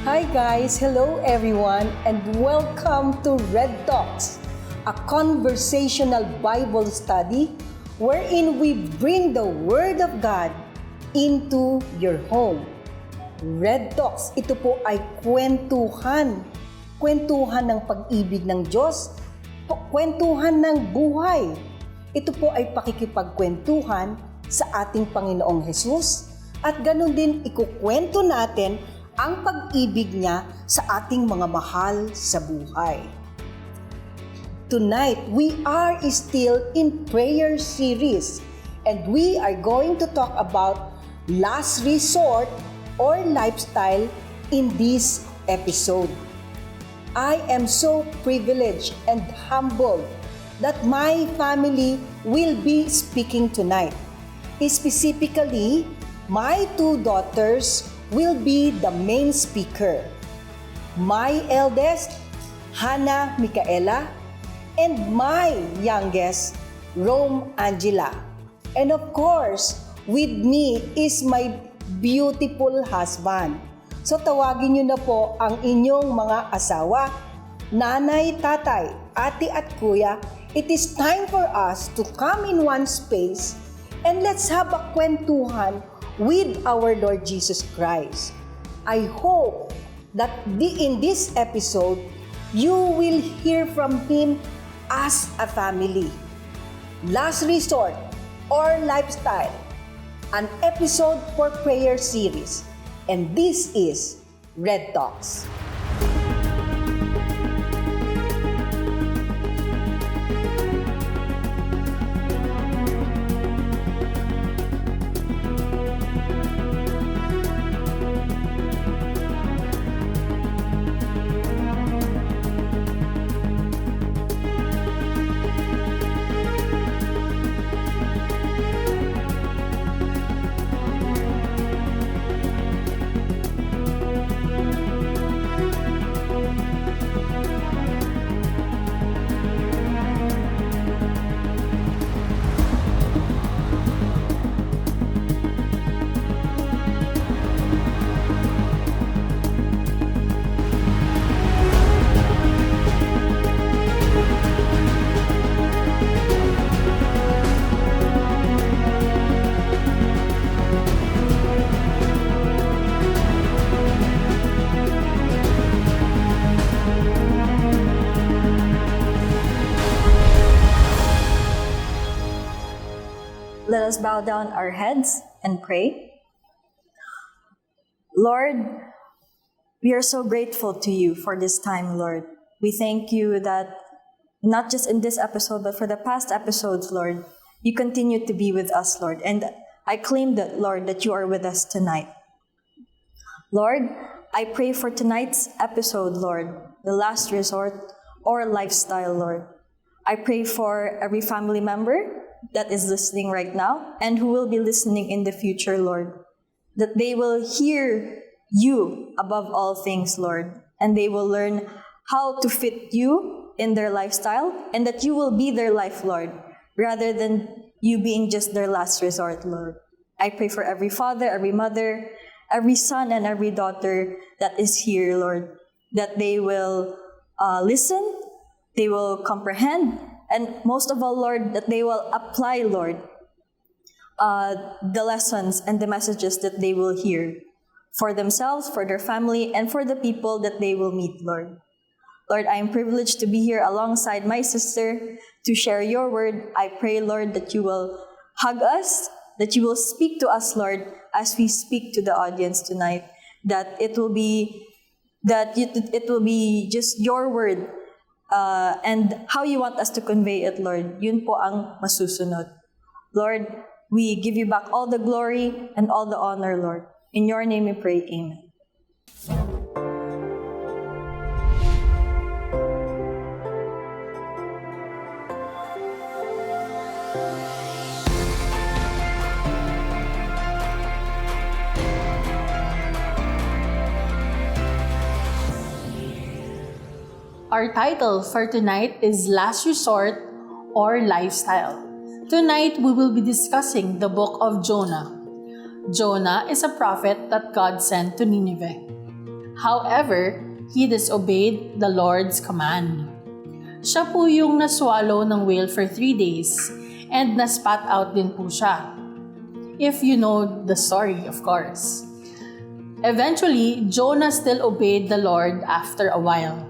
Hi guys, hello everyone, and welcome to Red Talks, a conversational Bible study wherein we bring the Word of God into your home. Red Talks, ito po ay kwentuhan. Kwentuhan ng pag-ibig ng Diyos, kwentuhan ng buhay. Ito po ay pakikipagkwentuhan sa ating Panginoong Hesus at ganun din ikukwento natin ang pag-ibig niya sa ating mga mahal sa buhay. Tonight, we are still in prayer series and we are going to talk about last resort or lifestyle in this episode. I am so privileged and humbled that my family will be speaking tonight. Specifically, my two daughters will be the main speaker. My eldest, Hannah Micaela, and my youngest, Rome Angela. And of course, with me is my beautiful husband. So tawagin niyo na po ang inyong mga asawa, nanay, tatay, ate at kuya. It is time for us to come in one space and let's have a kwentuhan with our Lord Jesus Christ. I hope that in this episode, you will hear from Him as a family. Last resort or lifestyle, an episode for prayer series. And this is Red Talks. Let us bow down our heads and pray. Lord, we are so grateful to you for this time, Lord. We thank you that not just in this episode, but for the past episodes, Lord, you continue to be with us, Lord. And I claim that, Lord, that you are with us tonight. Lord, I pray for tonight's episode, Lord, the last resort or lifestyle, Lord. I pray for every family member that is listening right now and who will be listening in the future, Lord, that they will hear you above all things, Lord, and they will learn how to fit you in their lifestyle and that you will be their life, Lord, rather than you being just their last resort, Lord. I pray for every father, every mother, every son, and every daughter that is here, Lord, that they will listen, they will comprehend, and most of all, Lord, that they will apply, Lord, the lessons and the messages that they will hear for themselves, for their family, and for the people that they will meet, Lord. Lord, I am privileged to be here alongside my sister to share your word. I pray, Lord, that you will hug us, that you will speak to us, Lord, as we speak to the audience tonight, that it will be just your word, and how you want us to convey it, Lord. Yun po ang masusunod. Lord, we give you back all the glory and all the honor, Lord. In your name we pray, amen. Our title for tonight is Last Resort or Lifestyle. Tonight, we will be discussing the book of Jonah. Jonah is a prophet that God sent to Nineveh. However, he disobeyed the Lord's command. Siya po yung naswallow ng whale for 3 days and naspat out din po siya. If you know the story, of course. Eventually, Jonah still obeyed the Lord after a while.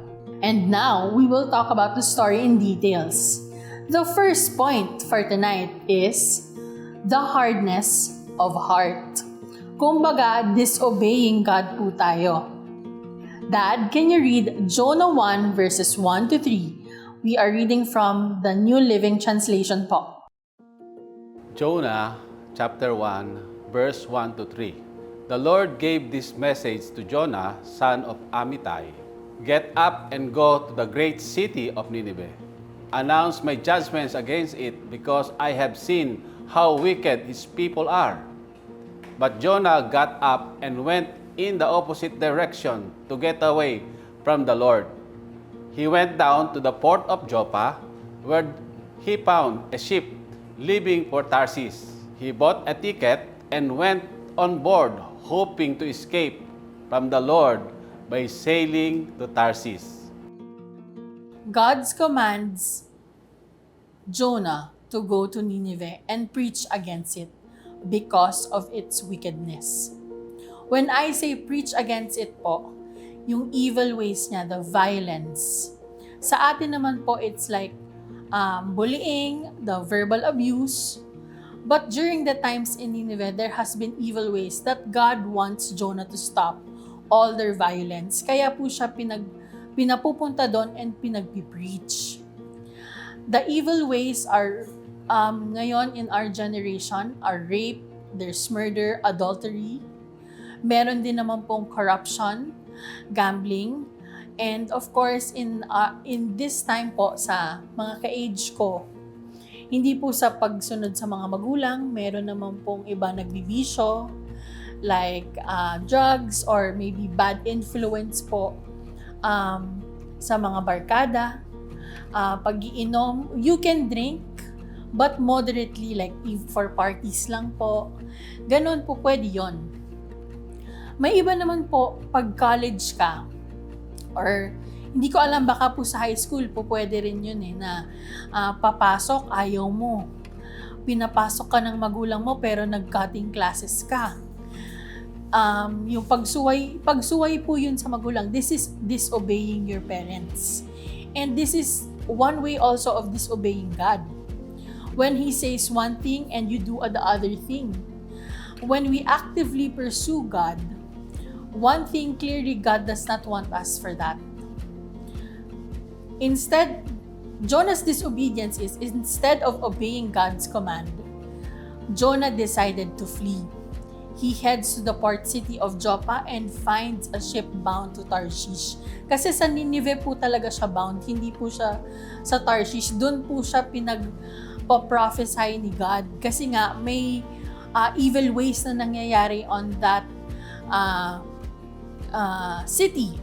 And now, we will talk about the story in details. The first point for tonight is the hardness of heart. Kumbaga, disobeying God po tayo. Dad, can you read Jonah 1 verses 1 to 3? We are reading from the New Living Translation po. Jonah chapter 1 verse 1 to 3. The Lord gave this message to Jonah, son of Amittai. Get up and go to the great city of Nineveh. Announce my judgments against it, because I have seen how wicked its people are. But Jonah got up and went in the opposite direction to get away from the Lord. He went down to the port of Joppa, where he found a ship leaving for Tarsus. He bought a ticket and went on board, hoping to escape from the Lord by sailing to Tarsus. God's commands Jonah to go to Nineveh and preach against it because of its wickedness. When I say preach against it po, yung evil ways niya, the violence. Sa atin naman po, it's like bullying, the verbal abuse. But during the times in Nineveh, there has been evil ways that God wants Jonah to stop all their violence. Kaya po siya pinapupunta doon and pinagpipreach. The evil ways are, ngayon in our generation, are rape, there's murder, adultery. Meron din naman pong corruption, gambling, and of course, in this time po, sa mga ka-age ko, hindi po sa pagsunod sa mga magulang, meron naman pong iba nagbibisyo, like drugs or maybe bad influence po sa mga barkada, pag-iinom. You can drink, but moderately, like for parties lang po. Ganon po pwede yon. May iba naman po, pag college ka, or hindi ko alam, baka po sa high school po pwede rin yun na papasok, ayaw mo. Pinapasok ka ng magulang mo pero nag-cutting classes ka. Yung pagsuway po yun sa magulang. This is disobeying your parents. And this is one way also of disobeying God. When He says one thing and you do the other thing. When we actively pursue God, one thing clearly, God does not want us for that. Instead, Jonah's disobedience is, instead of obeying God's command, Jonah decided to flee. He heads to the port city of Joppa and finds a ship bound to Tarshish. Kasi sa Nineveh po talaga siya bound, hindi po siya sa Tarshish. Doon po siya pinag-prophesy ni God. Kasi nga, may evil ways na nangyayari on that city.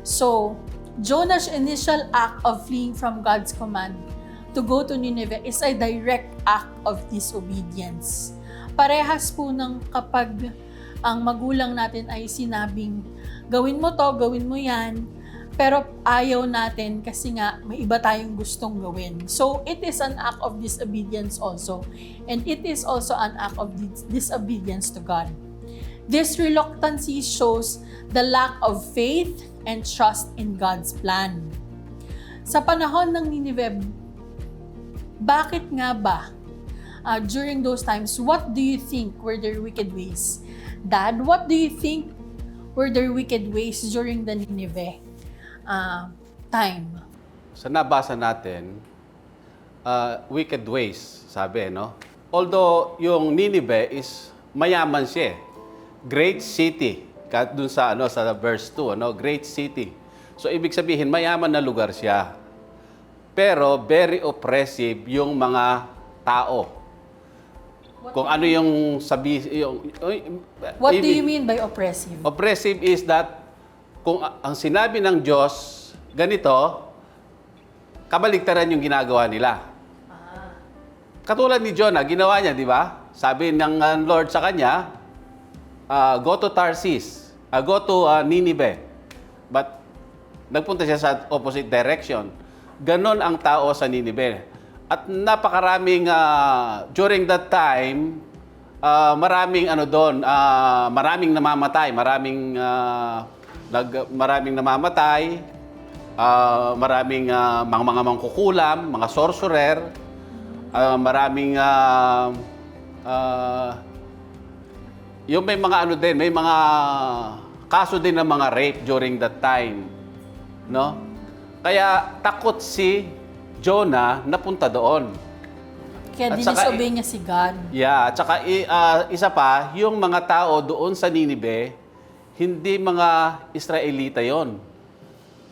So, Jonah's initial act of fleeing from God's command to go to Nineveh is a direct act of disobedience. Parehas po ng kapag ang magulang natin ay sinabing, gawin mo to, gawin mo yan, pero ayaw natin kasi nga may iba tayong gustong gawin. So, it is an act of disobedience also. And it is also an act of disobedience to God. This reluctancy shows the lack of faith and trust in God's plan. Sa panahon ng Nineveh, bakit nga ba during those times, what do you think were their wicked ways? Dad, what do you think were their wicked ways during the Nineveh time? Sa nabasa natin, wicked ways, sabi, no? Although yung Nineveh is mayaman siya, great city. Dun sa sa verse 2, great city. So ibig sabihin mayaman na lugar siya. Pero very oppressive yung mga tao. Kung ano yung What do you mean by oppressive? Oppressive is that kung ang sinabi ng Diyos ganito, kabaligtaran yung ginagawa nila. Katulad ni Jonah, ginawa niya, di ba? Sabi ng Lord sa kanya, go to Tarsus. Go to Nineveh. But nagpunta siya sa opposite direction. Ganon ang tao sa Nineveh. At napakaraming, during that time, maraming maraming namamatay, maraming namamatay, maraming mga mangkukulam, mga sorcerer, maraming yung may mga may mga kaso din ng mga rape during that time, no? Kaya takot si Jonah napunta doon. Kaya At saka, dinisobey niya si God. Yeah, at saka isa pa, yung mga tao doon sa Nineveh, hindi mga Israelita yon.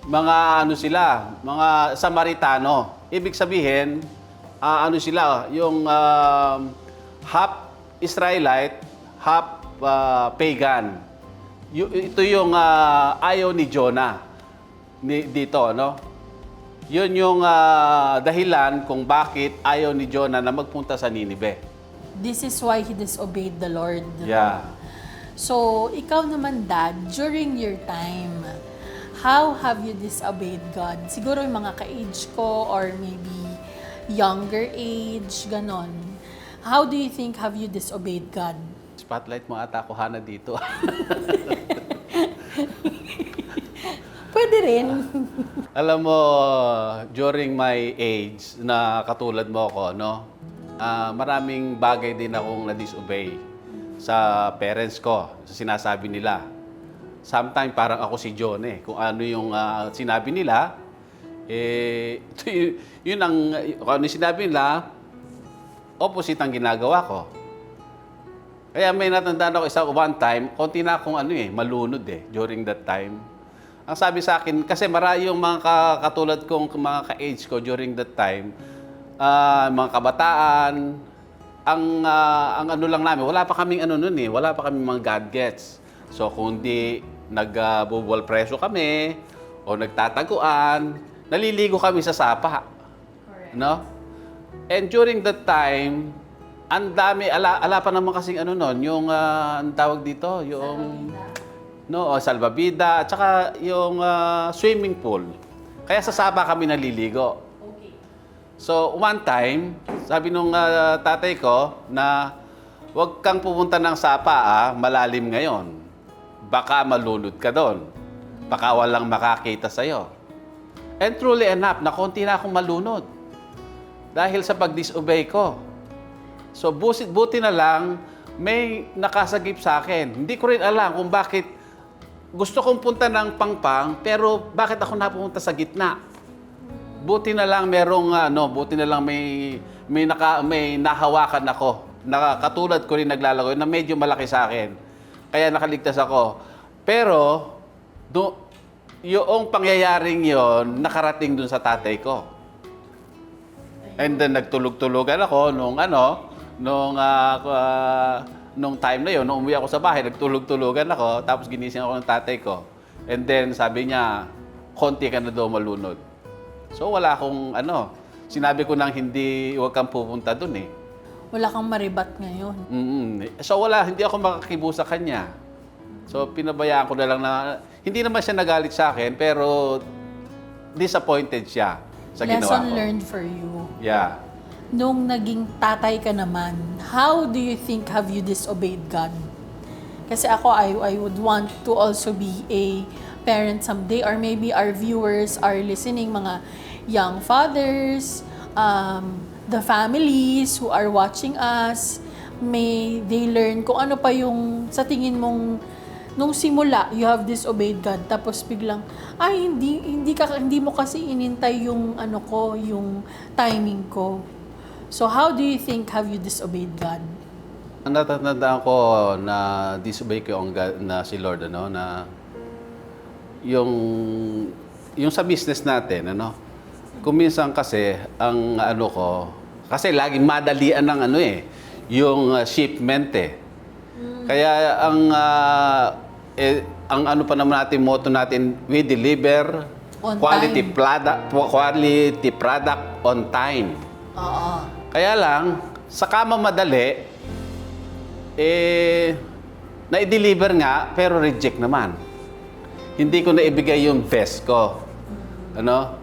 Mga sila, mga Samaritano. Ibig sabihin, sila, yung half Israelite, half pagan. Ito yung ayaw ni Jonah dito, no? Yun yung dahilan kung bakit ayaw ni Jonah na magpunta sa Nineveh. This is why he disobeyed the Lord. Yeah. So, ikaw naman, Dad, during your time, how have you disobeyed God? Siguro yung mga ka-age ko or maybe younger age, ganon. How do you think have you disobeyed God? Spotlight mo ata ako, Hana, dito. Pwede rin. Alam mo, during my age, na katulad mo ako, no? Maraming bagay din akong na-disobey sa parents ko, sa sinasabi nila. Sometimes parang ako si John eh. Kung ano yung sinabi nila, yun ang, kung ano yung sinabi nila, opposite ang ginagawa ko. Kaya may natandaan ako one time, konti na akong malunod during that time. Ang sabi sa akin, kasi yung mga katulad kong mga ka-age ko during that time, mga kabataan, ang lang namin, wala pa kaming wala pa kaming mga gadgets. So kung di nagbubol preso kami, o nagtataguan, naliligo kami sa sapa. Correct. No? And during that time, ang dami, ala pa naman kasing yung, ang tawag dito, yung... salbabida, at saka yung swimming pool. Kaya sa sapa kami naliligo. Okay. So, one time, sabi nung tatay ko na huwag kang pupunta ng sapa, malalim ngayon. Baka malunod ka doon. Baka walang makakita sa'yo. And truly enough, na konti na akong malunod. Dahil sa pag-disobey ko. So, buti na lang, may nakasagip sa akin. Hindi ko rin alam kung bakit gusto kong punta ng Pangpang, pero bakit ako napunta sa gitna? Buti na lang buti na lang may nahawakan ako. Katulad ko rin naglalagoy na medyo malaki sa akin. Kaya nakaligtas ako. Pero yung pangyayaring yon nakarating dun sa tatay ko. And then nagtulog-tulugan ako nung time na yun, nung umuwi ako sa bahay, nagtulog-tulugan ako, tapos ginising ako ng tatay ko. And then sabi niya, konti ka na daw malunod. So wala akong sinabi ko nang huwag kang pupunta dun eh. Wala kang maribat ngayon. So hindi ako makakibusa sa kanya. So pinabayaan ko na lang na, hindi naman siya nagalit sa akin, pero disappointed siya sa ginawa ko. Lesson learned for you. Yeah. Nung naging tatay ka naman, how do you think have you disobeyed God? Kasi ako, I would want to also be a parent someday, or maybe our viewers are listening, mga young fathers, the families who are watching us, may they learn kung ano pa yung sa tingin mong nung simula you have disobeyed God, tapos biglang hindi mo kasi inintay yung yung timing ko. So how do you think have you disobeyed God? Natatandaan ko na disobey ko ang God, na si Lord na yung sa business natin kung minsan kasi ang kasi laging madalian ng yung shipment Kaya ang pa naman natin motto natin, we deliver On quality time. product on time. Oo. Kaya lang, sa kama madali, Na-deliver nga, pero reject naman. Hindi ko naibigay yung best ko. Ano?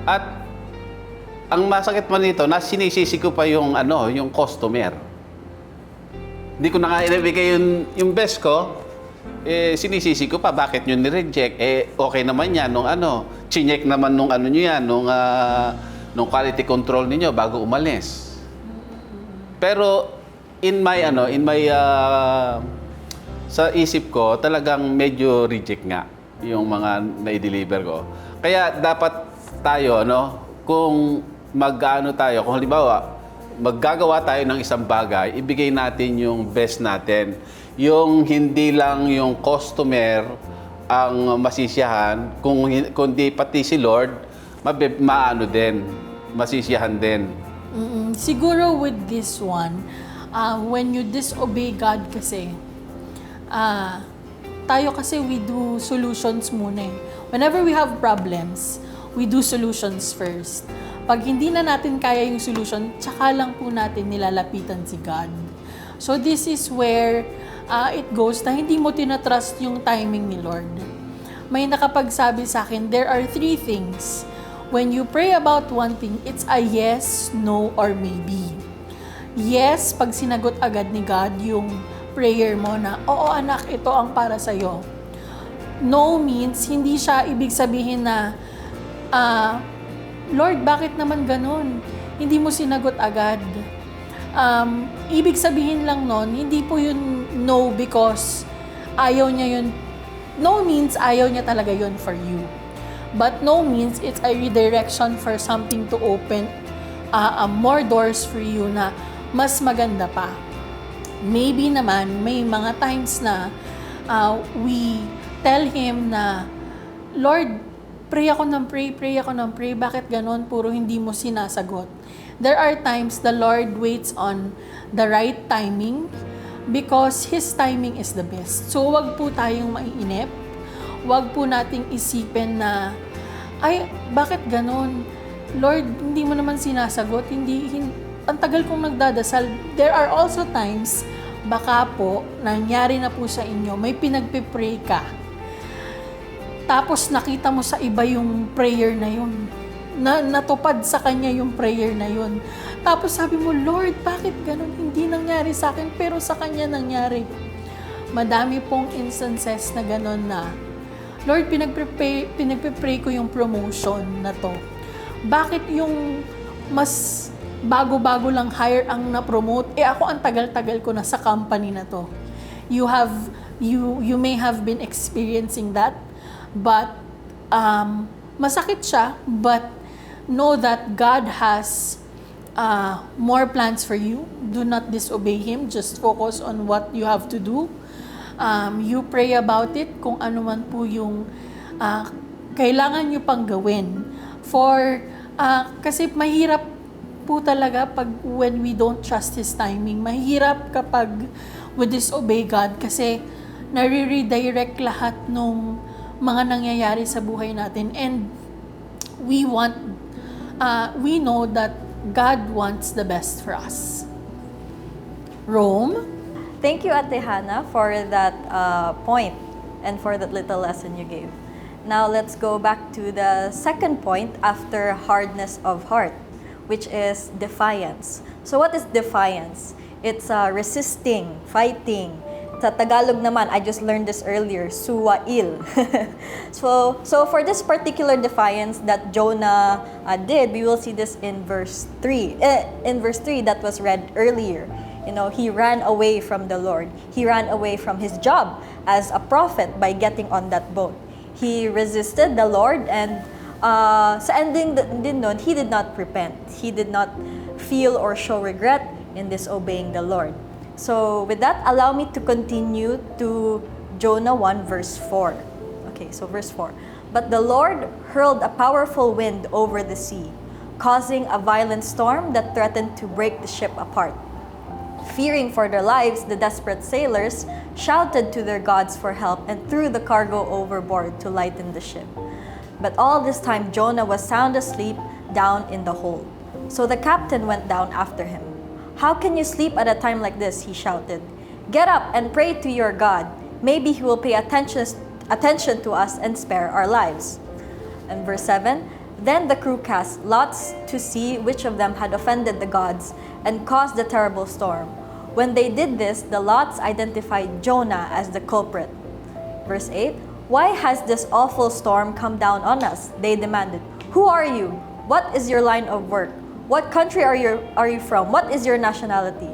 At ang masakit man nito, sinisisi ko pa yung yung customer. Hindi ko na nga inibigay yung best ko, sinisisi ko pa bakit nyo ni-reject. Okay naman yan nung chinek naman nung nyo yan, nung quality control niyo bago umalis. Pero sa isip ko, talagang medyo reject nga yung mga na-deliver ko. Kaya dapat tayo, kung kung halimbawa, maggagawa tayo ng isang bagay, ibigay natin yung best natin. Yung hindi lang yung customer ang masisiyahan, kundi pati si Lord, masisiyahan din. Siguro with this one, when you disobey God kasi, tayo kasi we do solutions muna eh. Whenever we have problems, we do solutions first. Pag hindi na natin kaya yung solution, tsaka lang po natin nilalapitan si God. So this is where it goes na hindi mo tinatrust yung timing ni Lord. May nakapagsabi sa akin, there are 3 things. When you pray about one thing, it's a yes, no, or maybe. Yes, pag sinagot agad ni God yung prayer mo na, oo anak, ito ang para sa'yo. No means, hindi siya ibig sabihin na, Lord, bakit naman ganun? Hindi mo sinagot agad. Ibig sabihin lang nun, hindi po yun no because ayaw niya yun. No means ayaw niya talaga yun for you. But no means it's a redirection for something to open more doors for you na mas maganda pa. Maybe naman, may mga times na we tell Him na, Lord, pray ako ng pray, bakit ganon? Puro hindi mo sinasagot. There are times the Lord waits on the right timing because His timing is the best. So, wag po tayong maiinip. Wag po nating isipin na, ay, bakit ganon? Lord, hindi mo naman sinasagot. Ang tagal kong nagdadasal. There are also times, baka po, nangyari na po sa inyo, may pinagpipray ka. Tapos nakita mo sa iba yung prayer na yun. Natupad sa kanya yung prayer na yun. Tapos sabi mo, Lord, bakit ganun? Hindi nangyari sa akin, pero sa kanya nangyari. Madami pong instances na ganun na, Lord, pinagpipray ko yung promotion na to. Bakit yung mas bago-bago lang hire ang na-promote? Ako ang tagal-tagal ko na sa company na to. You may have been experiencing that. But, masakit siya, but know that God has more plans for you. Do not disobey Him. Just focus on what you have to do. You pray about it, kung ano man po yung kailangan nyo pang gawin. Kasi mahirap po talaga when we don't trust His timing. Mahirap kapag we disobey God kasi nare-redirect lahat nung mga nangyayari sa buhay natin, and we know that God wants the best for us. Rome? Thank you, Ate Hannah, for that point and for that little lesson you gave. Now, let's go back to the second point after hardness of heart, which is defiance. So what is defiance? It's resisting, fighting. Sa Tagalog naman, I just learned this earlier, suwail. So for this particular defiance that Jonah did, we will see this in verse 3. In verse 3 that was read earlier. He ran away from the Lord. He ran away from his job as a prophet by getting on that boat. He resisted the Lord, and sa ending din nun, he did not repent. He did not feel or show regret in disobeying the Lord. So with that, allow me to continue to Jonah 1 verse 4. Okay, so verse 4. But the Lord hurled a powerful wind over the sea, causing a violent storm that threatened to break the ship apart. Fearing for their lives, the desperate sailors shouted to their gods for help and threw the cargo overboard to lighten the ship. But all this time Jonah was sound asleep down in the hold. So the captain went down after him. "How can you sleep at a time like this?" he shouted. Get up and pray to your God. Maybe he will pay attention to us and spare our lives. And verse 7, then the crew cast lots to see which of them had offended the gods and caused the terrible storm. When they did this, the lots identified Jonah as the culprit. Verse 8, why has this awful storm come down on us? They demanded. Who are you? What is your line of work? What country are you from? What is your nationality?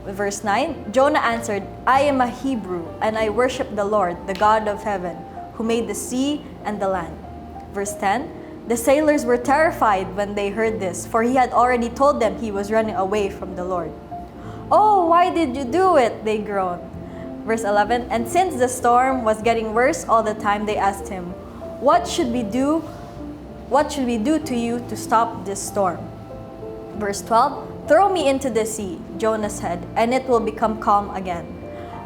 Verse 9, Jonah answered, I am a Hebrew, and I worship the Lord, the God of heaven, who made the sea and the land. Verse 10, the sailors were terrified when they heard this, for he had already told them he was running away from the Lord. Oh, why did you do it? They groaned. Verse 11, and since the storm was getting worse all the time, they asked him, what should we do to you to stop this storm? Verse 12, throw me into the sea, Jonah said, and it will become calm again.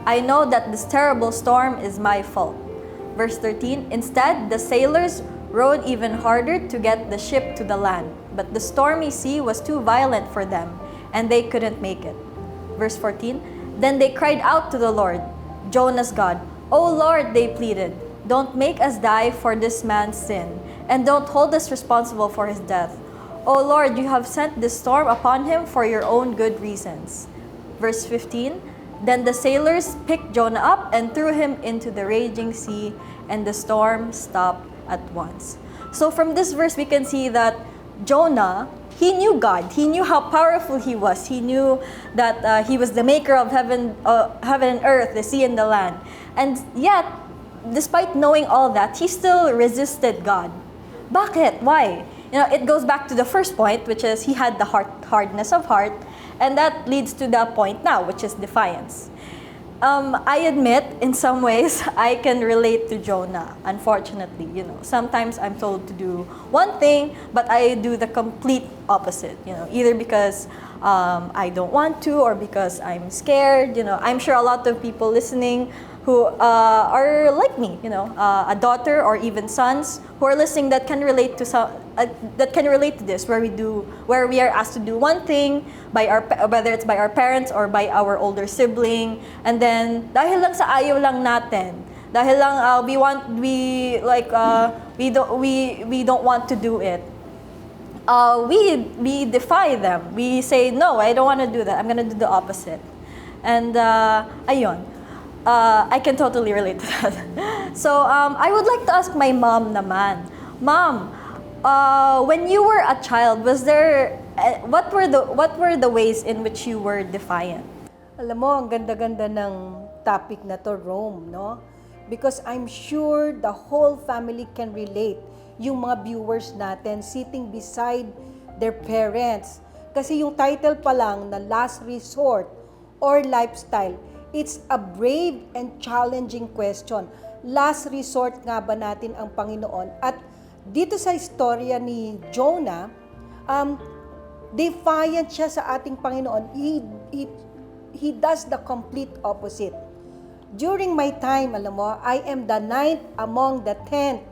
I know that this terrible storm is my fault. Verse 13, instead, the sailors rowed even harder to get the ship to the land, but the stormy sea was too violent for them, and they couldn't make it. Verse 14, then they cried out to the Lord, Jonah's God. O Lord, they pleaded, don't make us die for this man's sin, and don't hold us responsible for his death. O Lord, you have sent this storm upon him for your own good reasons. Verse 15, then the sailors picked Jonah up and threw him into the raging sea, and the storm stopped at once. So from this verse, we can see that Jonah, he knew God. He knew how powerful he was. He knew that he was the maker of heaven and earth, the sea and the land. And yet, despite knowing all that, he still resisted God. Bakit? Why? It goes back to the first point, which is he had the hardness of heart, and that leads to the point now, which is defiance. I admit, in some ways, I can relate to Jonah, unfortunately. Sometimes I'm told to do one thing, but I do the complete opposite, either because I don't want to or because I'm scared. I'm sure a lot of people listening who are like me, a daughter or even sons who are listening that can relate to this, where we are asked to do one thing whether it's by our parents or by our older sibling, and then dahil lang sa ayaw lang natin, dahil lang we don't want to do it. We defy them. We say, no, I don't want to do that. I'm gonna do the opposite. And ayun. I can totally relate to that. So, I would like to ask my mom naman. Mom, when you were a child, what were the ways in which you were defiant? Alam mo, ang ganda-ganda ng topic na to, Rome, no? Because I'm sure the whole family can relate. Yung mga viewers natin sitting beside their parents. Kasi yung title pa lang na Last Resort or Lifestyle, it's a brave and challenging question. Last resort nga ba natin ang Panginoon? At dito sa istorya ni Jonah, defiant siya sa ating Panginoon. He does the complete opposite. During my time, alam mo, I am the 9th among the 10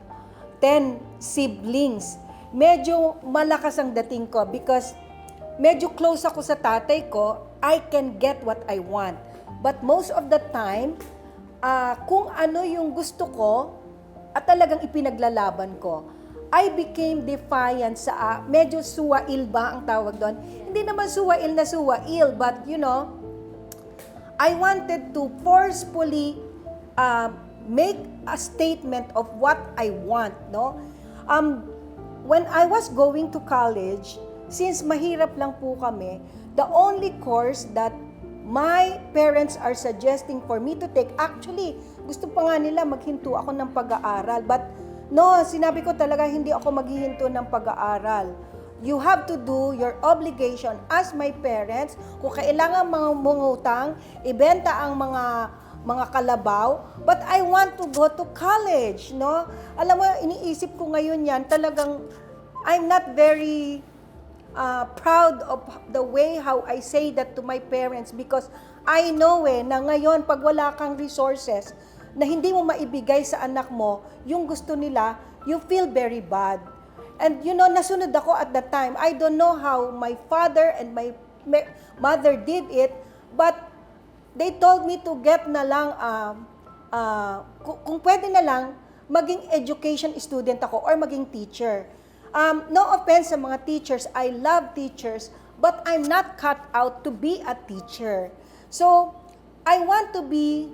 siblings. Medyo malakas ang dating ko because medyo close ako sa tatay ko. I can get what I want. But most of the time, kung ano yung gusto ko at talagang ipinaglalaban ko, I became defiant sa, medyo suwail ba ang tawag doon? Hindi naman suwail na suwail, but I wanted to forcefully make a statement of what I want, no? When I was going to college, since mahirap lang po kami, the only course that my parents are suggesting for me to take, actually, gusto pa nga nila maghinto ako ng pag-aaral. But no, sinabi ko talaga hindi ako maghihinto ng pag-aaral. You have to do your obligation as my parents. Kung kailangan mga mangutang, ibenta ang mga kalabaw. But I want to go to college, no? Alam mo, iniisip ko ngayon yan, talagang I'm not very proud of the way how I say that to my parents because I know na ngayon pag wala kang resources na hindi mo maibigay sa anak mo yung gusto nila, you feel very bad. And nasunod ako at that time. I don't know how my father and my mother did it, but they told me to get na lang, kung pwede na lang, maging education student ako or maging teacher. No offense sa mga teachers, I love teachers, but I'm not cut out to be a teacher. So, I want to be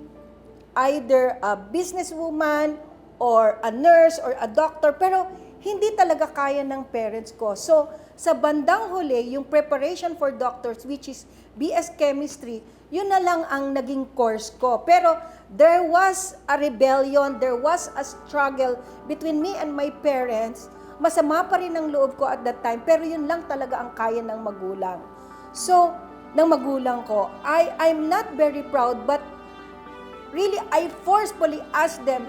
either a businesswoman or a nurse or a doctor, pero hindi talaga kaya ng parents ko. So, sa bandang huli, yung preparation for doctors, which is BS Chemistry, yun na lang ang naging course ko. Pero there was a rebellion, there was a struggle between me and my parents. Masama pa rin ang loob ko at that time, pero yun lang talaga ang kaya ng magulang. So, ng magulang ko, I'm not very proud, but really, I forcefully asked them,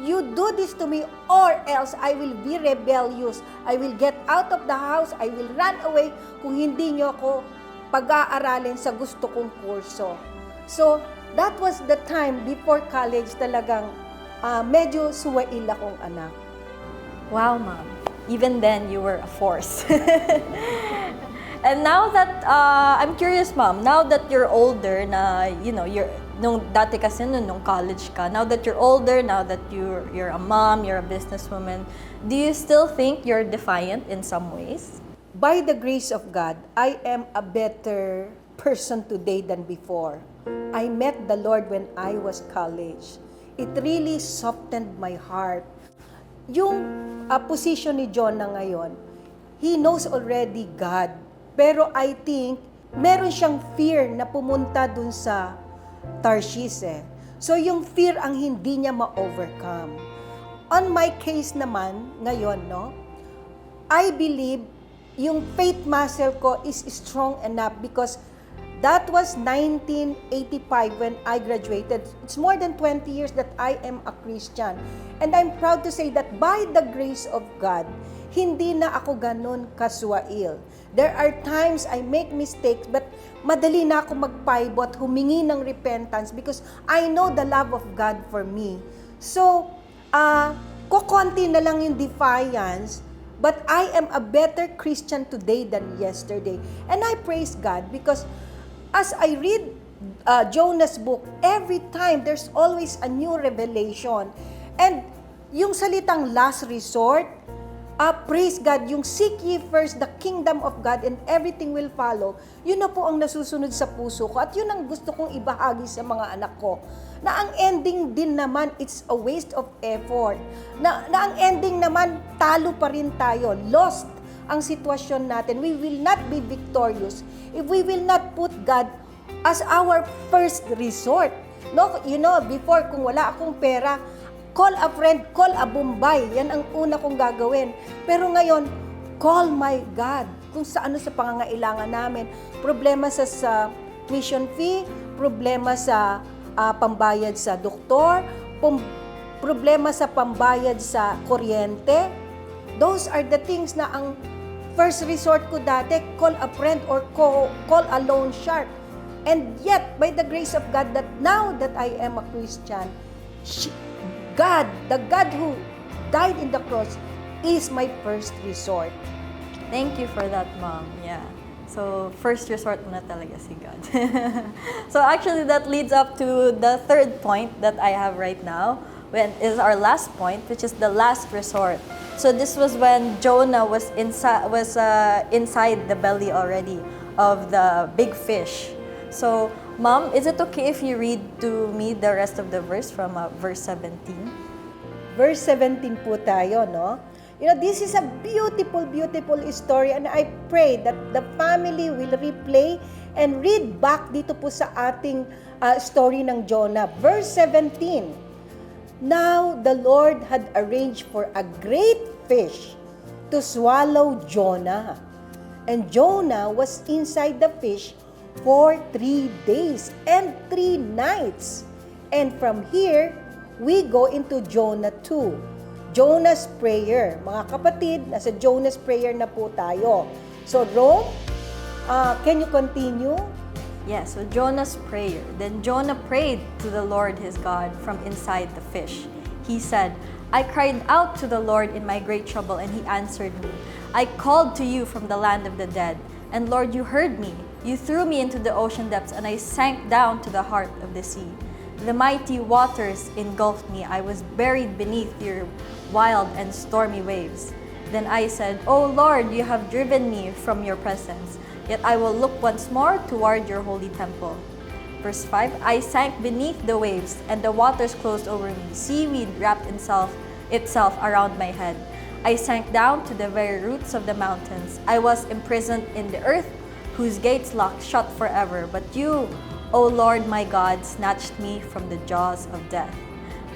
you do this to me or else I will be rebellious. I will get out of the house. I will run away kung hindi nyo ako pag-aaralin sa gusto kong kurso. So, that was the time before college talagang medyo suwail akong anak. Wow, Mom. Even then, you were a force. And now that, I'm curious, Mom, now that you're older, na, you're, nung dati kasi nung college ka, now that you're older, now that you're a mom, you're a businesswoman, do you still think you're defiant in some ways? By the grace of God, I am a better person today than before. I met the Lord when I was college. It really softened my heart. Yung position ni John na ngayon, he knows already God. Pero I think, meron siyang fear na pumunta dun sa Tarshish eh. So yung fear ang hindi niya ma-overcome. On my case naman, ngayon, no, I believe yung faith muscle ko is strong enough because that was 1985 when I graduated. It's more than 20 years that I am a Christian. And I'm proud to say that by the grace of God, hindi na ako ganun kaswail. There are times I make mistakes, but madali na ako magpaibot, humingi ng repentance because I know the love of God for me. So, kukonti na lang yung defiance, but I am a better Christian today than yesterday. And I praise God because as I read Jonah's book, every time there's always a new revelation. And yung salitang last resort, praise God, yung seek ye first the kingdom of God and everything will follow, yun na po ang nasusunod sa puso ko at yun ang gusto kong ibahagi sa mga anak ko. Na ang ending din naman, it's a waste of effort. Na ang ending naman, talo pa rin tayo, lost ang sitwasyon natin. We will not be victorious if we will not put God as our first resort. No, before kung wala akong pera, call a friend, call a Bombay. Yan ang una kong gagawin. Pero ngayon, call my God. Kung sa ano sa pangangailangan namin. Problema sa tuition fee, problema sa pambayad sa doktor, problema sa pambayad sa kuryente. Those are the things na ang first resort ko dati, call a friend or call a loan shark. And yet, by the grace of God, that now that I am a Christian, God, the God who died in the cross, is my first resort. Thank you for that, Mom. Yeah. So, first resort mo na talaga si God. So, actually, that leads up to the third point that I have right now, when is our last point, which is the last resort. So, this was when Jonah was inside the belly already of the big fish. So, Mom, is it okay if you read to me the rest of the verse from verse 17? Verse 17 po tayo, no? This is a beautiful, beautiful story and I pray that the family will replay and read back dito po sa ating story ng Jonah. Verse 17, now the Lord had arranged for a great fish to swallow Jonah. And Jonah was inside the fish for 3 days and 3 nights. And from here, we go into Jonah 2. Jonah's prayer. Mga kapatid, nasa Jonah's prayer na po tayo. So, Rome, can you continue? Yeah, so Jonah's prayer. Then Jonah prayed to the Lord his God from inside the fish. He said, I cried out to the Lord in my great trouble, and he answered me. I called to you from the land of the dead, and Lord, you heard me. You threw me into the ocean depths, and I sank down to the heart of the sea. The mighty waters engulfed me. I was buried beneath your wild and stormy waves. Then I said, O Lord, you have driven me from your presence, yet I will look once more toward your holy temple. Verse 5, I sank beneath the waves, and the waters closed over me. Seaweed wrapped itself around my head. I sank down to the very roots of the mountains. I was imprisoned in the earth, whose gates locked shut forever. But you, O Lord my God, snatched me from the jaws of death.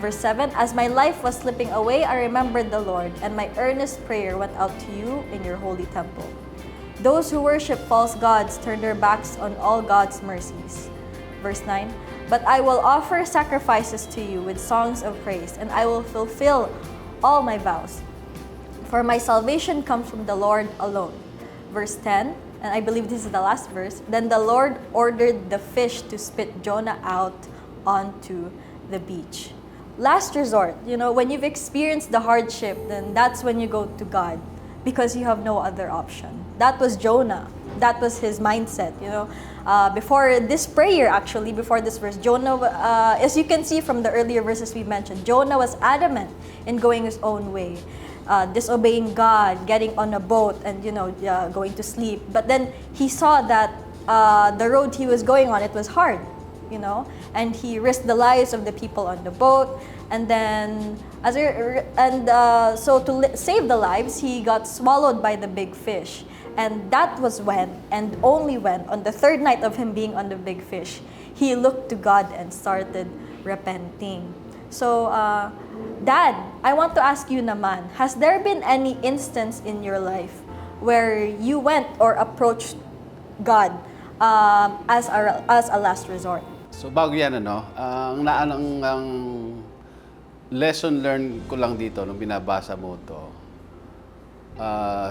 Verse 7, as my life was slipping away, I remembered the Lord, and my earnest prayer went out to you in your holy temple. Those who worship false gods turn their backs on all God's mercies. Verse 9, but I will offer sacrifices to you with songs of praise, and I will fulfill all my vows. For my salvation comes from the Lord alone. Verse 10, and I believe this is the last verse, then the Lord ordered the fish to spit Jonah out onto the beach. Last resort, when you've experienced the hardship, then that's when you go to God, because you have no other option. That was Jonah. That was his mindset, Before this prayer, actually, before this verse, Jonah, as you can see from the earlier verses we mentioned, Jonah was adamant in going his own way, disobeying God, getting on a boat, and, going to sleep. But then he saw that the road he was going on, it was hard, and he risked the lives of the people on the boat. And then, so to save the lives, he got swallowed by the big fish. And that was when, and only when, on the third night of him being on the big fish, he looked to God and started repenting. So, Dad, I want to ask you naman, has there been any instance in your life where you went or approached God as a last resort? So bago yan, ang lesson learned ko lang dito nung binabasa mo to,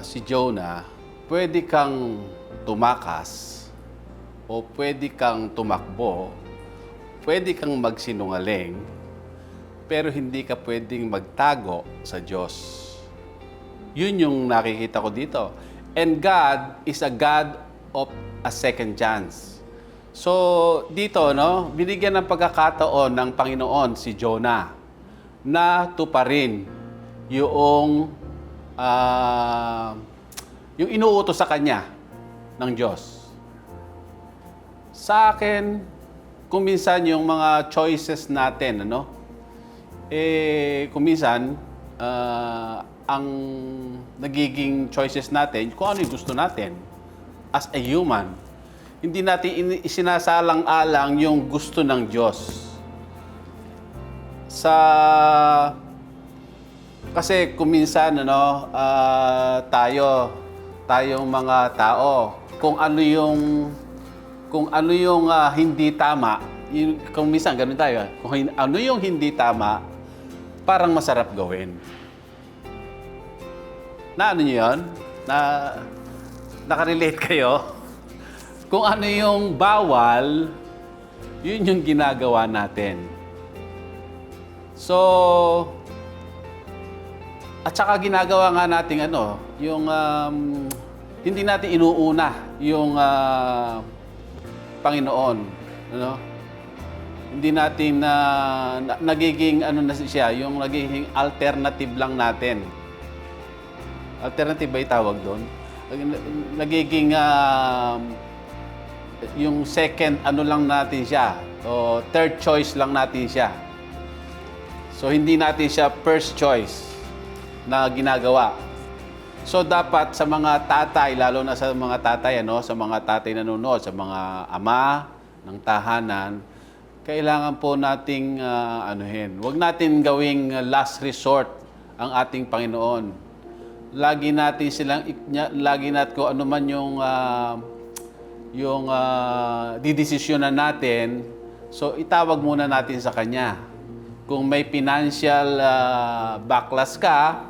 si Jonah, pwede kang tumakas o pwede kang tumakbo, pwede kang magsinungaling, pero hindi ka pwedeng magtago sa Diyos. Yun yung nakikita ko dito. And God is a God of a second chance. So dito, binigyan ng pagkakataon ng Panginoon si Jonah na tuparin yung inuutos sa kanya ng Diyos. Sa akin, kung minsan yung mga choices natin, kung minsan, ang nagiging choices natin, kung ano yung gusto natin as a human, hindi natin isinasalang-alang yung gusto ng Diyos. Kasi kung minsan, tayong mga tao, kung ano yung hindi tama, kung minsan ganun tayo, kung ano yung hindi tama, parang masarap gawin. Na niyo yun? Nakarelate kayo? Kung ano yung bawal, yun yung ginagawa natin. So, at saka ginagawa nga natin yung hindi natin inuuna yung Panginoon, Hindi natin nagiging siya, yung nagiging alternative lang natin. Alternative ba itawag doon? Nagiging yung second lang natin siya o third choice lang natin siya. So hindi natin siya first choice na ginagawa. So dapat sa mga tatay, lalo na sa mga tatay, sa mga tatay nanonood, sa mga ama ng tahanan, kailangan po nating Huwag natin gawing last resort ang ating Panginoon. Lagi natin kung ano man yung didesisyonan natin, so itawag muna natin sa Kanya. Kung may financial backlash ka,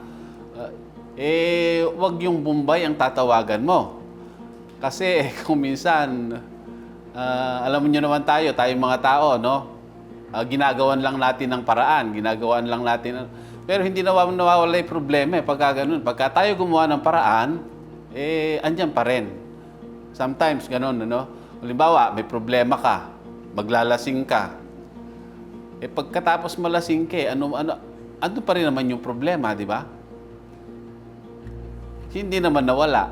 wag yung Bombay ang tatawagan mo. Kasi kung minsan, alam niyo naman tayong mga tao, ginagawan lang natin ng paraan, ginagawan lang natin. Pero hindi nawawala yung problema pagka ganun. Pagka tayo gumawa ng paraan, andyan pa rin. Sometimes ganun, Halimbawa, may problema ka, maglalasing ka. Pagkatapos malasing ka, ano pa rin naman yung problema, di ba? Hindi naman nawala.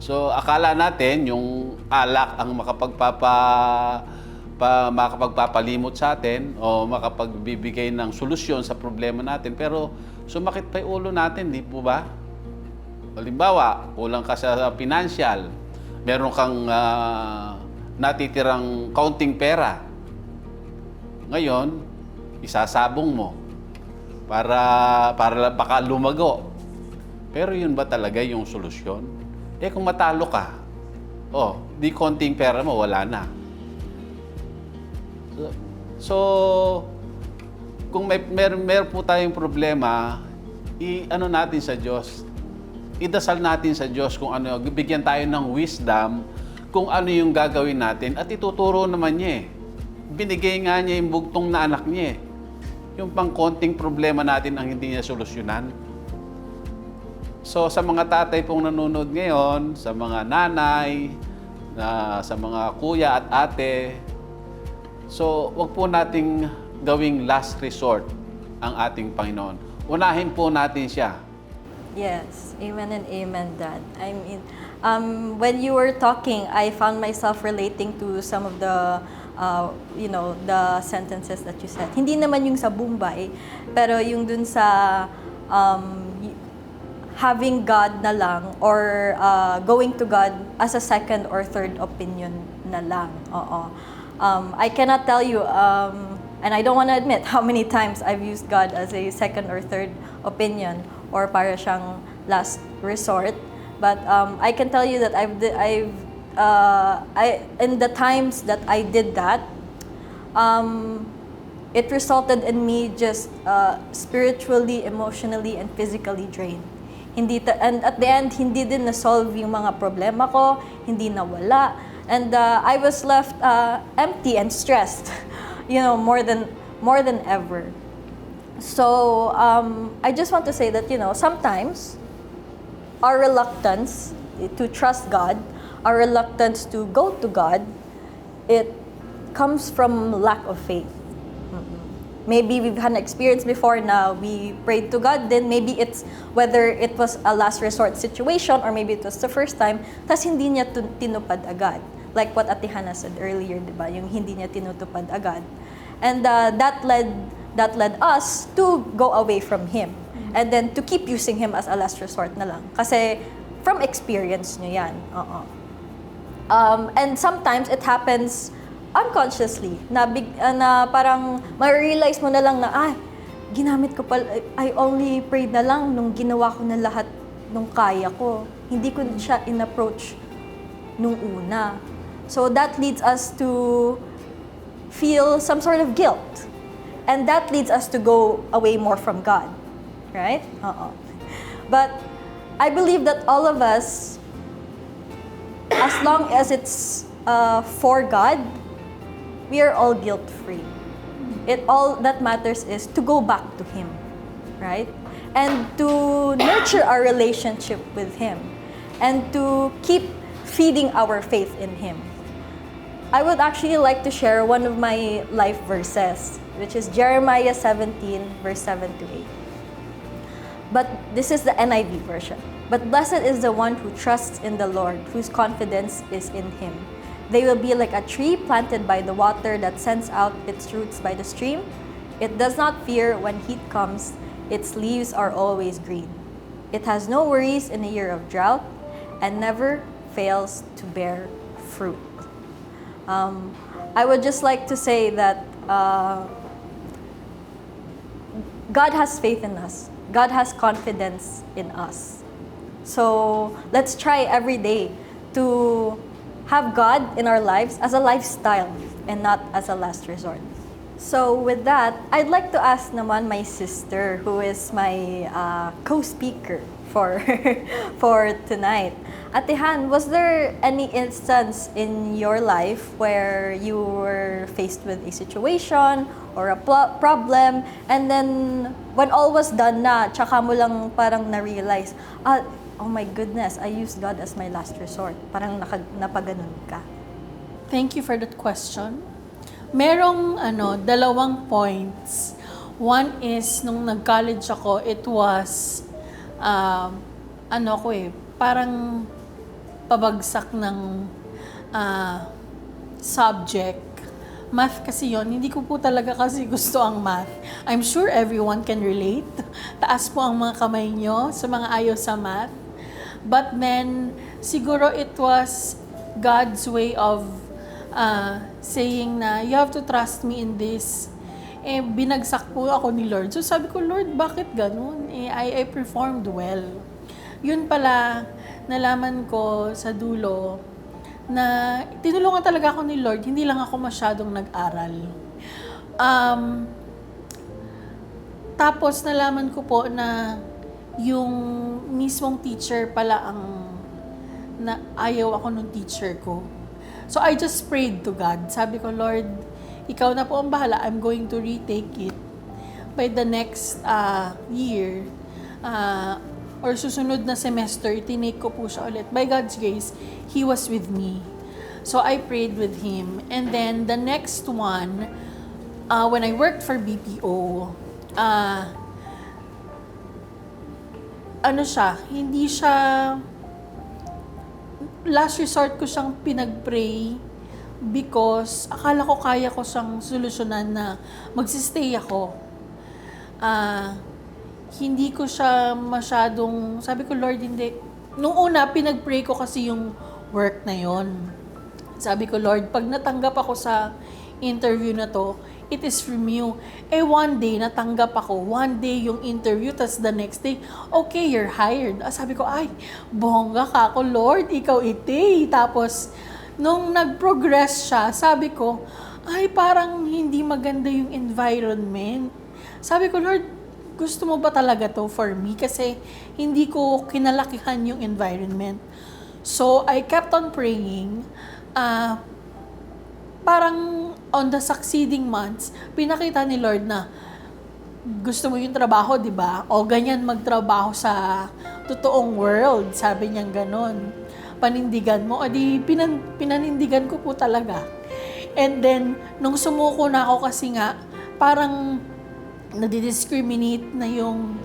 So, akala natin yung alak ang makapagpapalimot sa atin o makapagbibigay ng solusyon sa problema natin. Pero sumakit pa yung ulo natin, di po ba? Halimbawa, kulang ka sa financial, meron kang natitirang kaunting pera. Ngayon, isasabong mo para baka lumago. Pero yun ba talaga yung solusyon? Kung matalo ka, di konting pera mo, wala na. So kung meron po tayong problema, i-ano natin sa Diyos. Idasal natin sa Diyos kung ano, bigyan tayo ng wisdom kung ano yung gagawin natin at ituturo naman niya. Binigay nga niya yung bugtong na anak niya. Yung pang-konting problema natin ang hindi niya solusyonan. So sa mga tatay pong nanonood ngayon, sa mga nanay, sa mga kuya at ate, so wag po nating gawing last resort ang ating Panginoon. Unahin po natin siya. Yes, amen and amen, Dad. I mean, when you were talking, I found myself relating to some of the, the sentences that you said. Hindi naman yung sa Bombay, pero yung dun sa having God na lang or going to God as a second or third opinion na lang. Oo. I cannot tell you, and I don't want to admit how many times I've used God as a second or third opinion or para siyang last resort. But I can tell you that in the times that I did that, it resulted in me just spiritually, emotionally, and physically drained. And at the end, hindi din na-solve yung mga problema ko, hindi nawala. And I was left empty and stressed, more than ever. So I just want to say that, sometimes our reluctance to trust God, our reluctance to go to God, it comes from lack of faith. Maybe we've had an experience before na we prayed to God, then maybe it's whether it was a last resort situation or maybe it was the first time, tas hindi niya tinupad agad. Like what Ate Hannah said earlier, di ba? Yung hindi niya tinutupad agad. And that led us to go away from Him. And then to keep using Him as a last resort na lang. Kasi from experience niyo yan. And sometimes it happens unconsciously, na parang ma-realize mo na lang na, ginamit ko pala, I only prayed na lang nung ginawa ko na lahat nung kaya ko. Hindi ko siya in-approach nung una. So that leads us to feel some sort of guilt. And that leads us to go away more from God. Right? But I believe that all of us, as long as it's for God, we are all guilt-free. All that matters is to go back to Him, right? And to nurture our relationship with Him. And to keep feeding our faith in Him. I would actually like to share one of my life verses, which is Jeremiah 17, verse 7 to 8. But this is the NIV version. But blessed is the one who trusts in the Lord, whose confidence is in Him. They will be like a tree planted by the water that sends out its roots by the stream. It does not fear when heat comes. Its leaves are always green. It has no worries in a year of drought and never fails to bear fruit. I would just like to say that God has faith in us. God has confidence in us. So let's try every day to have God in our lives as a lifestyle and not as a last resort. So with that, I'd like to ask naman my sister, who is my co-speaker for tonight. Ate Han, was there any instance in your life where you were faced with a situation or a problem, and then when all was done na, tsaka mo lang parang na-realize, oh my goodness, I used God as my last resort. Parang napaganon ka. Thank you for that question. Merong dalawang points. One is, nung nag-college ako, it was, parang pabagsak ng subject. Math kasi yon. Hindi ko po talaga kasi gusto ang math. I'm sure everyone can relate. Taas po ang mga kamay nyo sa mga ayaw sa math. But then, siguro it was God's way of saying na, you have to trust me in this. Binagsak po ako ni Lord. So sabi ko, Lord, bakit ganun? I performed well. Yun pala, nalaman ko sa dulo na tinulungan talaga ako ni Lord, hindi lang ako masyadong nag-aral. Tapos nalaman ko po na yung mismong teacher pala ang na ayaw ako nung teacher ko. So I just prayed to God. Sabi ko, Lord, ikaw na po ang bahala. I'm going to retake it. By the next year, or susunod na semester, tinake ko po siya ulit. By God's grace, He was with me. So I prayed with Him. And then the next one, when I worked for BPO, hindi siya, last resort ko siyang pinag-pray because akala ko kaya ko siyang solusyonan na magsistay ako. Hindi ko siya masyadong, sabi ko, Lord, hindi. Nung una, pinag-pray ko kasi yung work na yon. Sabi ko, Lord, pag natanggap ako sa interview na to, it is from you. One day, natanggap ako. One day yung interview, tas the next day, okay, you're hired. Sabi ko, ay, bongga ka ako, Lord, ikaw iti. Tapos, nung nag-progress siya, sabi ko, ay, parang hindi maganda yung environment. Sabi ko, Lord, gusto mo ba talaga to for me? Kasi hindi ko kinalakihan yung environment. So, I kept on praying. Parang on the succeeding months, pinakita ni Lord na gusto mo yung trabaho, di ba? O ganyan magtrabaho sa totoong world. Sabi niyang ganon. Panindigan mo. O di, pinanindigan ko po talaga. And then, nung sumuko na ako kasi nga, parang nadidiscriminate na yung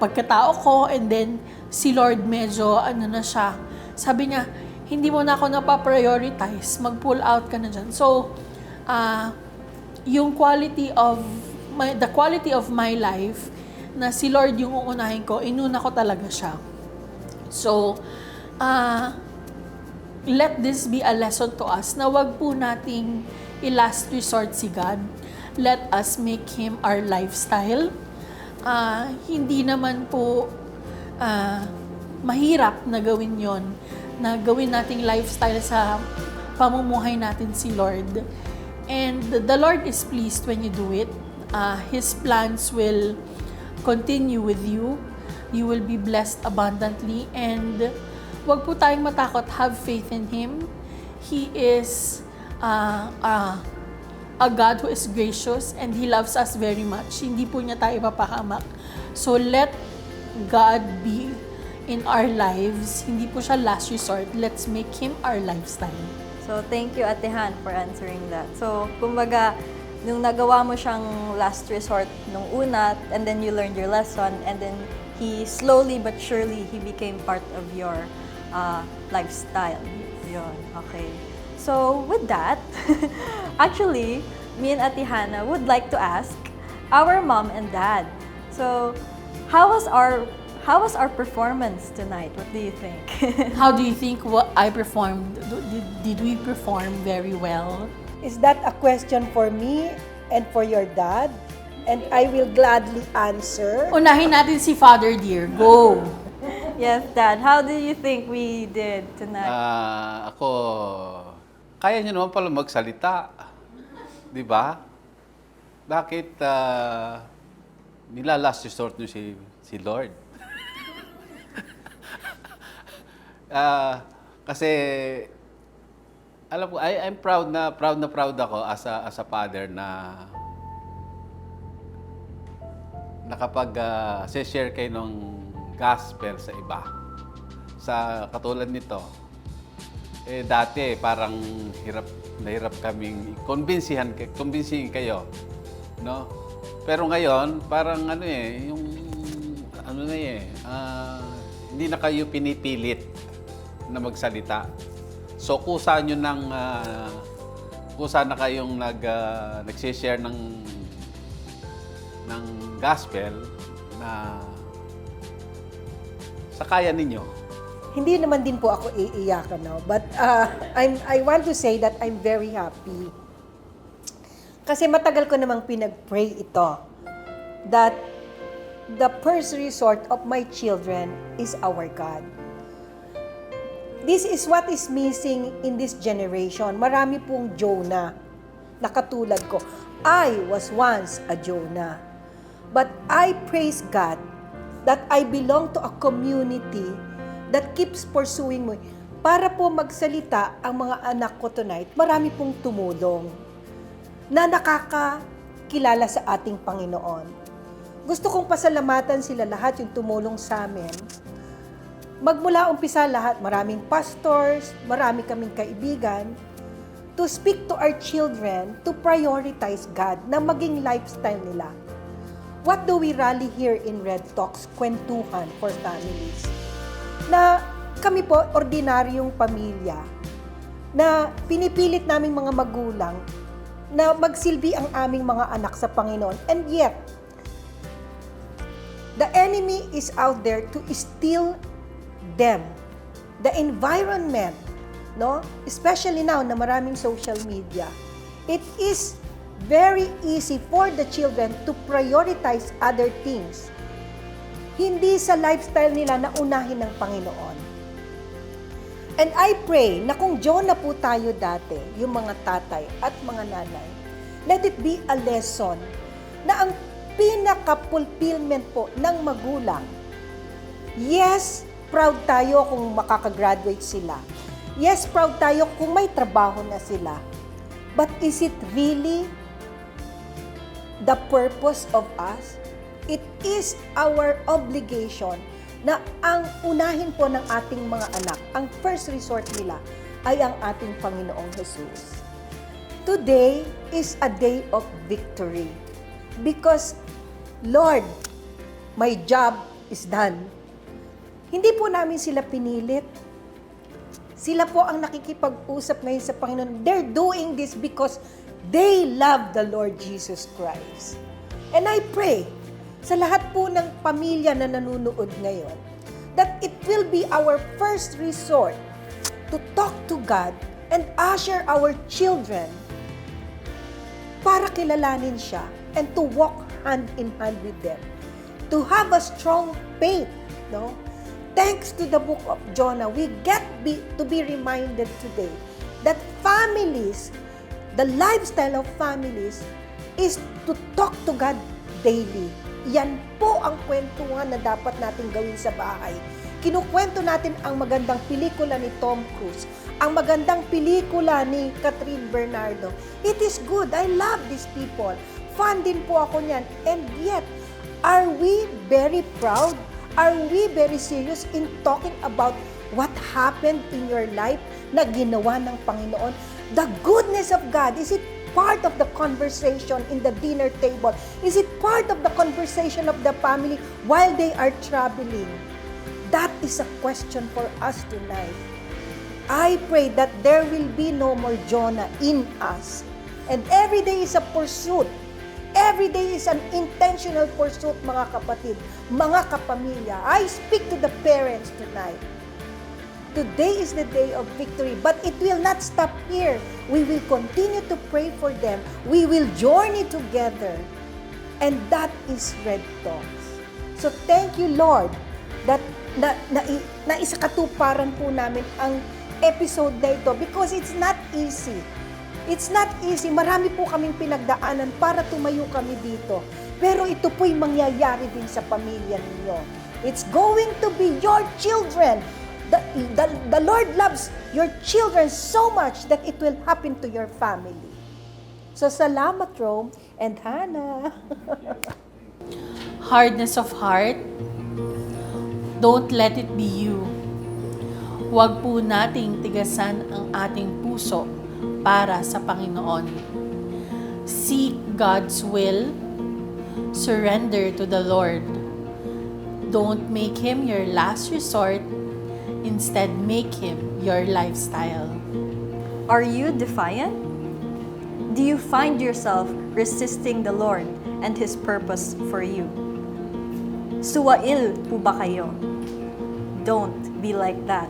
pagkatao ko, and then si Lord medyo na siya. Sabi niya, hindi mo na ako napaprioritize, mag-pull out ka na dyan. So, yung the quality of my life, na si Lord yung uunahin ko, inuna ko talaga siya. So, let this be a lesson to us na wag po nating i-last resort si God. Let us make Him our lifestyle. Hindi naman po mahirap na gawin yon, na gawin nating lifestyle sa pamumuhay natin si Lord. And the Lord is pleased when you do it. His plans will continue with you. You will be blessed abundantly. And wag po tayong matakot. Have faith in Him. He is a God who is gracious and He loves us very much. Hindi po niya tayo mapahamak. So let God be in our lives. Hindi po siya last resort. Let's make Him our lifestyle. So, thank you, Ate Han, for answering that. So, kumbaga, nung nagawa mo siyang last resort nung una, and then you learned your lesson, and then He slowly but surely, He became part of your lifestyle. Yun, okay. So, with that, actually, me and Ate Hannah would like to ask our mom and dad. So, how was our performance tonight? What do you think? How do you think what I performed? Did we perform very well? Is that a question for me and for your dad? And I will gladly answer. Unahin natin si Father Dear. Go! Yes, Dad. How do you think we did tonight? Ako, kaya niyo naman pala magsalita. Di ba? Bakit nila-last resort niyo si Lord? Kasi, alam ko, I'm proud ako as a father na nakapag share kayo ng gospel sa iba. sa katulad nito, dati parang nahirap kaming kumbinsihin kayo, no? Pero ngayon, parang hindi na kayo pinipilit na magsalita. So kusa na kayong nag-share ng gospel na sa kaya ninyo. Hindi naman din po ako iiyakan, no? But I want to say that I'm very happy. Kasi matagal ko namang pinag-pray ito that the first resort of my children is our God. This is what is missing in this generation. Marami pong Jonah na katulad ko. I was once a Jonah. But I praise God that I belong to a community that keeps pursuing me. Para po magsalita ang mga anak ko tonight, marami pong tumulong na nakakakilala sa ating Panginoon. Gusto kong pasalamatan sila lahat yung tumulong sa amin. Magmula umpisa lahat, maraming pastors, marami kaming kaibigan, to speak to our children, to prioritize God na maging lifestyle nila. What do we rally here in Red Talks? Kwentuhan for families. Na kami po, ordinaryong pamilya, na pinipilit naming mga magulang na magsilbi ang aming mga anak sa Panginoon. And yet, the enemy is out there to steal them. The environment, no? Especially now na maraming social media, it is very easy for the children to prioritize other things. Hindi sa lifestyle nila na unahin ng Panginoon. And I pray na kung Jonah po tayo dati, yung mga tatay at mga nanay, let it be a lesson na ang pinaka-fulfillment po ng magulang. Yes, proud tayo kung makakagraduate sila. Yes, proud tayo kung may trabaho na sila. But is it really the purpose of us? It is our obligation na ang unahin po ng ating mga anak, ang first resort nila ay ang ating Panginoong Jesus. Today is a day of victory because, Lord, my job is done. Hindi po namin sila pinilit. Sila po ang nakikipag-usap ngayon sa Panginoon. They're doing this because they love the Lord Jesus Christ. And I pray sa lahat po ng pamilya na nanonood ngayon, that it will be our first resort to talk to God and usher our children para kilalanin siya and to walk hand in hand with them. To have a strong faith, no? Thanks to the book of Jonah, we get to be reminded today that families, the lifestyle of families is to talk to God daily. Yan po ang kwentuhan na dapat natin gawin sa bahay. Kinukwento natin ang magandang pelikula ni Tom Cruise, ang magandang pelikula ni Catherine Bernardo. It is good. I love these people. Fan din po ako niyan. And yet, are we very proud? Are we very serious in talking about what happened in your life na ginawa ng Panginoon? The goodness of God, is it part of the conversation in the dinner table? Is it part of the conversation of the family while they are traveling? That is a question for us tonight. I pray that there will be no more Jonah in us. And every day is a pursuit. Every day is an intentional pursuit, mga kapatid, mga kapamilya. I speak to the parents tonight. Today is the day of victory, but it will not stop here. We will continue to pray for them. We will journey together. And that is Red Talks. So thank you, Lord, that naisakatuparan po namin ang episode na ito because it's not easy. It's not easy. Marami po kaming pinagdaanan para tumayo kami dito. Pero ito po'y mangyayari din sa pamilya ninyo. It's going to be your children. The Lord loves your children so much that it will happen to your family. So, salamat, Rome and Hannah. Hardness of heart, don't let it be you. Huwag po nating tigasan ang ating puso para sa Panginoon. Seek God's will. Surrender to the Lord. Don't make Him your last resort. Instead, make Him your lifestyle. Are you defiant? Do you find yourself resisting the Lord and His purpose for you? Suwail po ba kayo? Don't be like that.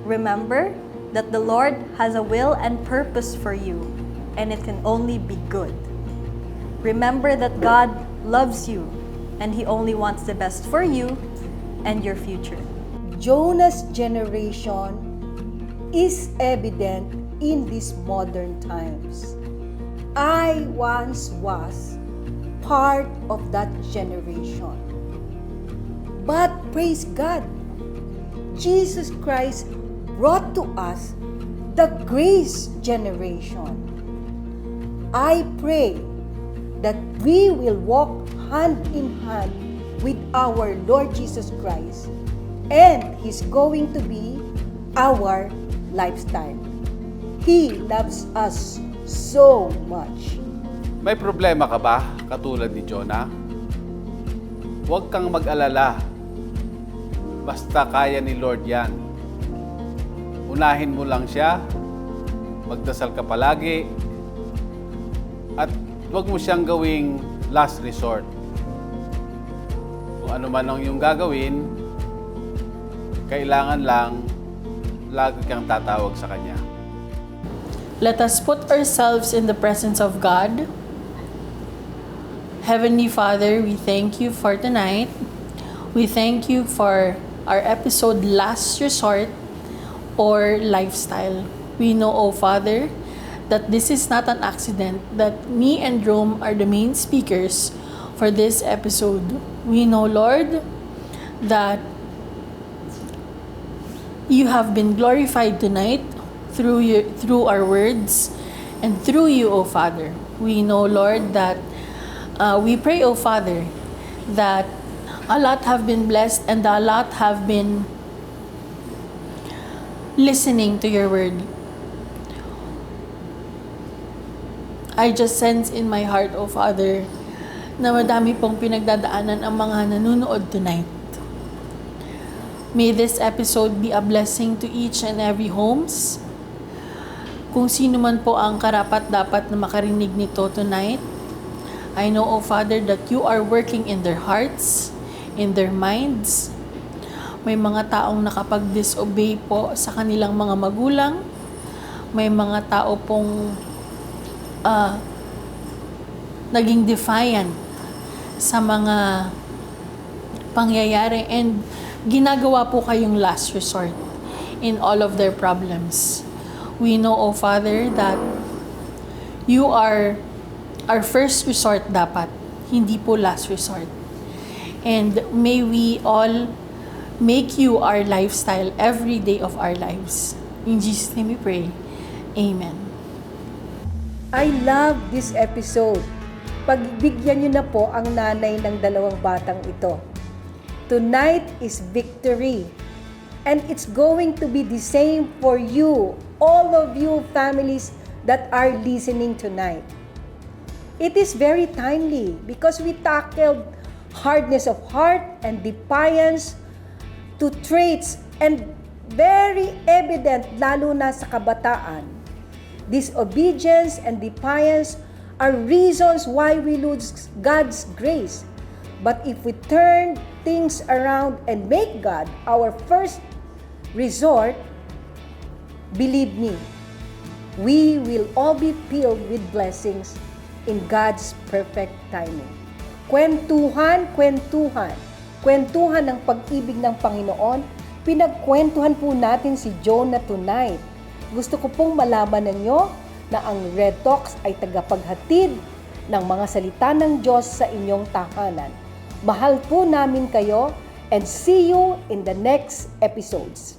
Remember that the Lord has a will and purpose for you, and it can only be good. Remember that God loves you, and He only wants the best for you and your future. Jonah's generation is evident in these modern times. I once was part of that generation. But praise God, Jesus Christ brought to us the grace generation. I pray that we will walk hand in hand with our Lord Jesus Christ, and He's going to be our lifestyle. He loves us so much. May problema ka ba katulad ni Jonah? Huwag kang mag-alala. Basta kaya ni Lord yan. Unahin mo lang siya, magdasal ka palagi, at huwag mo siyang gawing last resort. Kung ano man ang iyong gagawin, kailangan lang lagi kang tatawag sa Kanya. Let us put ourselves in the presence of God. Heavenly Father, we thank you for tonight. We thank you for our episode Last Resort or Lifestyle. We know, O Father, that this is not an accident, that me and Rome are the main speakers for this episode. We know, Lord, that you have been glorified tonight through our words and through you, O Father. We know, Lord, that we pray, O Father, that a lot have been blessed and a lot have been listening to your word. I just sense in my heart, O Father, na madami pong pinagdadaanan ang mga nanonood tonight. May this episode be a blessing to each and every homes. Kung sino man po ang karapat-dapat na makarinig nito tonight, I know, O Father, that you are working in their hearts, in their minds. May mga taong nakapag-disobey po sa kanilang mga magulang. May mga tao pong naging defiant sa mga pangyayari, and ginagawa po kayong last resort in all of their problems. We know, O Father, that you are our first resort dapat, hindi po last resort. And may we all make you our lifestyle every day of our lives. In Jesus' name we pray. Amen. I love this episode. Pagbigyan niyo na po ang nanay ng dalawang batang ito. Tonight is victory. And it's going to be the same for you, all of you families that are listening tonight. It is very timely because we tackled hardness of heart and defiance to traits and very evident lalo na sa kabataan. Disobedience and defiance are reasons why we lose God's grace. But if we turn things around and make God our first resort, believe me, we will all be filled with blessings in God's perfect timing. Kwentuhan ng pag-ibig ng Panginoon, pinagkwentuhan po natin si Jonah tonight. Gusto ko pong malaman ninyo na ang Red Talks ay tagapaghatid ng mga salita ng Diyos sa inyong tahanan. Mahal po namin kayo, and see you in the next episodes.